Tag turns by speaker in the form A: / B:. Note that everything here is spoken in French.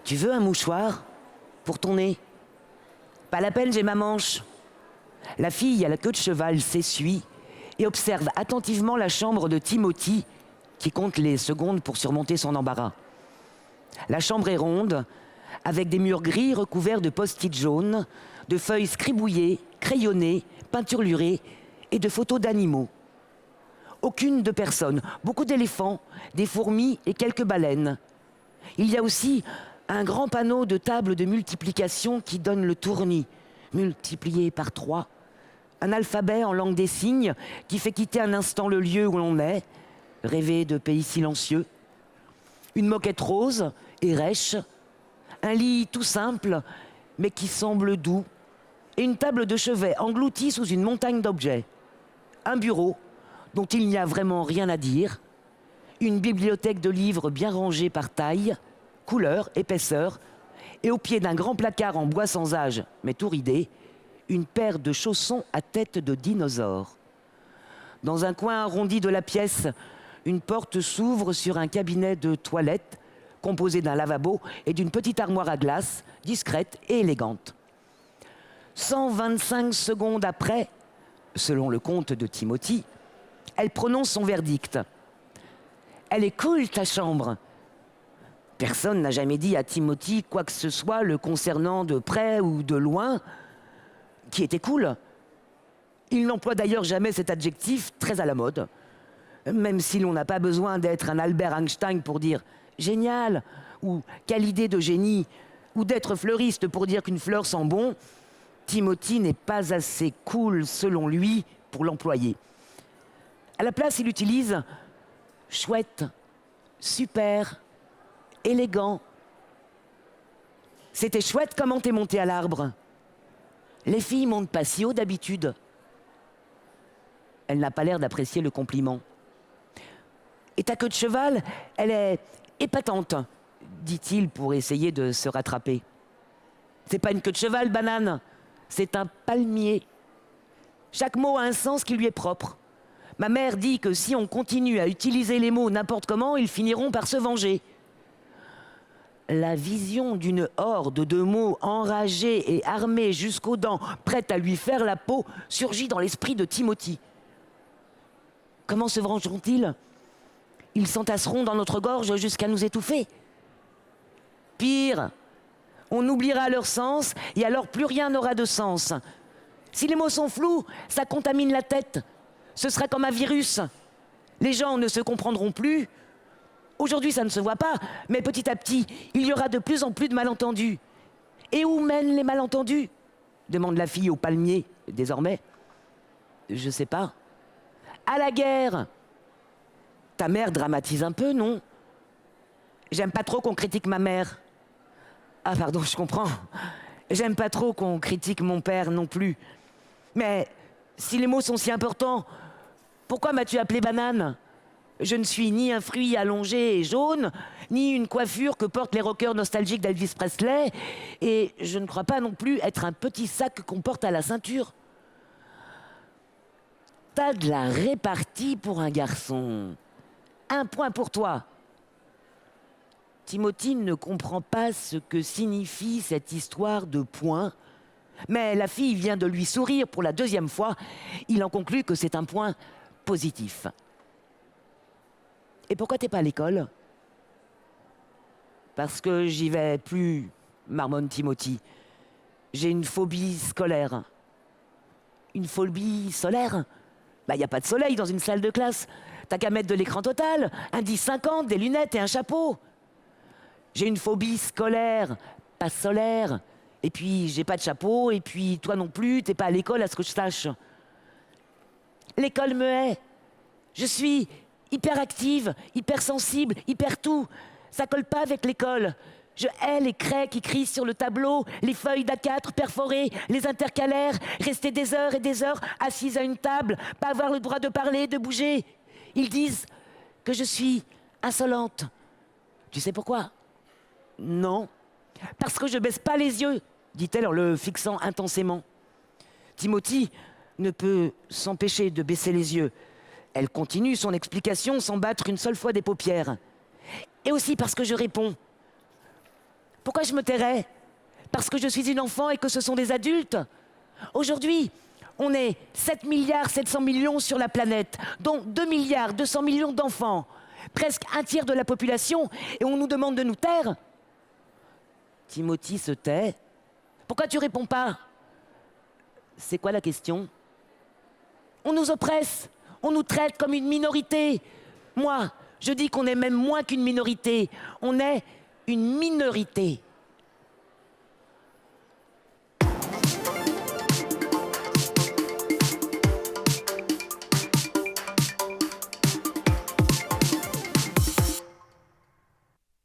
A: Tu veux un mouchoir pour ton nez? Pas la peine, j'ai ma manche. La fille à la queue de cheval s'essuie et observe attentivement la chambre de Timothy qui compte les secondes pour surmonter son embarras. La chambre est ronde, avec des murs gris recouverts de post-it jaunes, de feuilles scribouillées, crayonnées, peinturlurées et de photos d'animaux. Aucune de personne, beaucoup d'éléphants, des fourmis et quelques baleines. Il y a aussi un grand panneau de table de multiplication qui donne le tournis, multiplié par 3. Un alphabet en langue des signes qui fait quitter un instant le lieu où l'on est, rêver de pays silencieux. Une moquette rose et rêche, un lit tout simple mais qui semble doux, et une table de chevet engloutie sous une montagne d'objets. Un bureau dont il n'y a vraiment rien à dire, une bibliothèque de livres bien rangée par taille, couleur, épaisseur, et au pied d'un grand placard en bois sans âge, mais tout ridé, une paire de chaussons à tête de dinosaure. Dans un coin arrondi de la pièce, une porte s'ouvre sur un cabinet de toilette composé d'un lavabo et d'une petite armoire à glace, discrète et élégante. 125 secondes après, selon le compte de Timothy, elle prononce son verdict. « Elle est cool, ta chambre !» Personne n'a jamais dit à Timothy quoi que ce soit le concernant de près ou de loin qui était cool. Il n'emploie d'ailleurs jamais cet adjectif très à la mode, même si l'on n'a pas besoin d'être un Albert Einstein pour dire « génial » ou « quelle idée de génie » ou d'être fleuriste pour dire qu'une fleur sent bon. Timothy n'est pas assez cool, selon lui, pour l'employer. À la place, il utilise « chouette »,« super »,« élégant ». C'était chouette comment t'es monté à l'arbre. Les filles montent pas si haut d'habitude. Elle n'a pas l'air d'apprécier le compliment. Et ta queue de cheval, elle est épatante, dit-il pour essayer de se rattraper. C'est pas une queue de cheval, banane, c'est un palmier. Chaque mot a un sens qui lui est propre. Ma mère dit que si on continue à utiliser les mots n'importe comment, ils finiront par se venger. La vision d'une horde de mots enragés et armés jusqu'aux dents, prête à lui faire la peau, surgit dans l'esprit de Timothy. Comment se vengeront-ils? Ils s'entasseront dans notre gorge jusqu'à nous étouffer. Pire, on oubliera leur sens et alors plus rien n'aura de sens. Si les mots sont flous, ça contamine la tête. Ce sera comme un virus. Les gens ne se comprendront plus. Aujourd'hui, ça ne se voit pas, mais petit à petit, il y aura de plus en plus de malentendus. Et où mènent les malentendus? Demande la fille au palmier, désormais. Je sais pas. À la guerre. Ta mère dramatise un peu, non? J'aime pas trop qu'on critique ma mère. Ah pardon, je comprends. J'aime pas trop qu'on critique mon père non plus. Mais si les mots sont si importants, pourquoi m'as-tu appelé banane? Je ne suis ni un fruit allongé et jaune, ni une coiffure que portent les rockers nostalgiques d'Elvis Presley, et je ne crois pas non plus être un petit sac qu'on porte à la ceinture. T'as de la répartie pour un garçon. 1 point pour toi. Timothy ne comprend pas ce que signifie cette histoire de points, mais la fille vient de lui sourire pour la 2e fois. Il en conclut que c'est un point positif. Et pourquoi t'es pas à l'école? Parce que j'y vais plus, marmonne Timothy. J'ai une phobie scolaire. Une phobie solaire? Bah, y a pas de soleil dans une salle de classe. T'as qu'à mettre de l'écran total, un 10-50, des lunettes et un chapeau. J'ai une phobie scolaire, pas solaire. Et puis, j'ai pas de chapeau, et puis toi non plus, t'es pas à l'école à ce que je sache. L'école me hait. Je suis hyperactive, hypersensible, hyper tout. Ça colle pas avec l'école. Je hais les craies qui crient sur le tableau, les feuilles d'A4 perforées, les intercalaires, rester des heures et des heures assise à une table, pas avoir le droit de parler, de bouger. Ils disent que je suis insolente. Tu sais pourquoi? Non. Parce que je baisse pas les yeux, dit-elle en le fixant intensément. Timothy ne peut s'empêcher de baisser les yeux. Elle continue son explication sans battre une seule fois des paupières. Et aussi parce que je réponds. Pourquoi je me tairais? Parce que je suis une enfant et que ce sont des adultes? Aujourd'hui, on est 7 milliards 700 millions sur la planète, dont 2 milliards 200 millions d'enfants, presque un tiers de la population, et on nous demande de nous taire? Timothy se tait. Pourquoi tu réponds pas? C'est quoi la question? On nous oppresse, on nous traite comme une minorité. Moi, je dis qu'on est même moins qu'une minorité, on est une minorité.